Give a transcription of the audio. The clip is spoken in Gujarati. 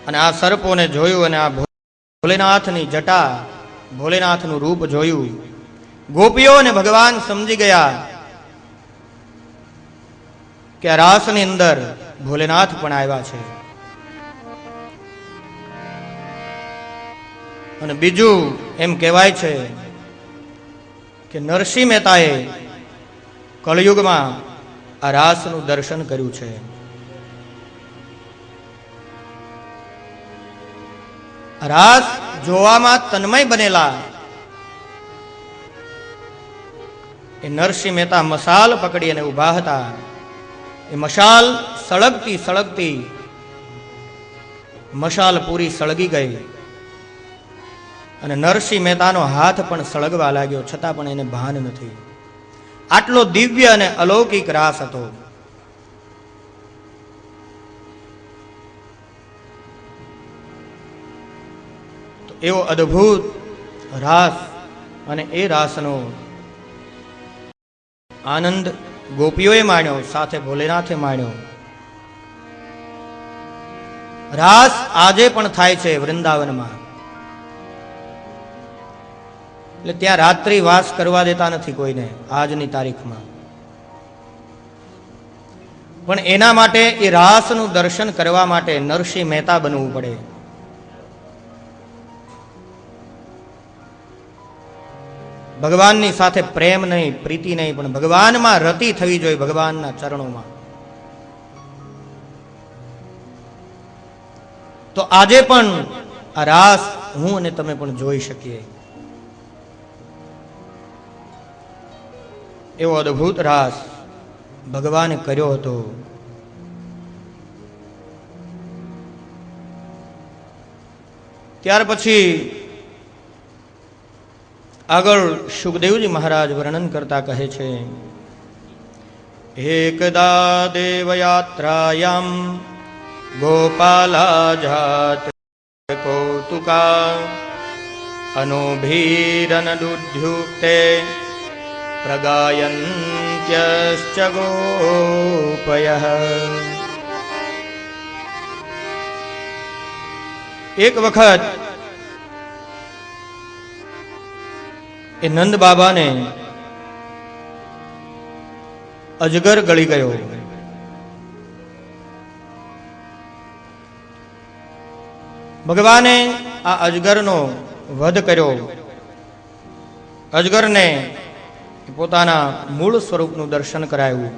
અને આ સર્પોને જોયું અને આ ભોલેનાથની જટા, ભોલેનાથનું રૂપ જોયું. ગોપીઓ અને ભગવાન સમજી ગયા કે આ રાસની અંદર ભોલેનાથ પણ આવ્યા છે. અને બીજું એમ કહેવાય છે કે નરસિંહ મહેતાએ કળયુગમાં આ રાસનું દર્શન કર્યું છે. રાસ જોવામાં તન્મય બનેલા એ નરસિંહ મહેતા મશાલ પકડી અને ઉભા હતા. એ મશાલ સળગતી સળગતી મશાલ પૂરી સળગી ગઈ અને નરસિંહ મહેતાનો હાથ પણ સળગવા લાગ્યો, છતાં પણ એને ભાન નથી. આટલો દિવ્ય અને અલૌકિક રાસ હતો. તો એવો અદ્ભુત રાસ, અને એ રાસનો આનંદ ગોપીઓએ માણ્યો, સાથે ભોલેનાથે માણ્યો. રાસ આજે પણ થાય છે વૃંદાવનમાં. એટલે ત્યાં રાત્રિ વાસ કરવા દેતા નથી કોઈને આજની તારીખમાં. પણ એના માટે એ રાસનું દર્શન કરવા માટે નરસિંહ મહેતા બનવું પડે. ભગવાનની સાથે પ્રેમ નહીં, પ્રીતિ નહીં, પણ ભગવાનમાં રતિ થવી જોઈએ, ભગવાનના ચરણોમાં. તો આજે પણ આ રાસ હું અને તમે પણ જોઈ શકીએ. એવો અદ્ભુત રાસ ભગવાને કર્યો હતો. ત્યાર પછી આગળ સુખદેવજી મહારાજ વર્ણન કરતા કહે છે, એકદા દેવયાત્રાયામ ગોપાલા જાત કૌતુકા અનુભીરન દુધ્યુક્તે પ્રગાયન્ત્યશ્ચ ગોપયઃ. એક વખત એ નંદ બાબાને અજગર ગળી ગયો. ભગવાને આ અજગરનો વધ કર્યો. અજગરને પોતાના મૂળ સ્વરૂપનું દર્શન કરાયું.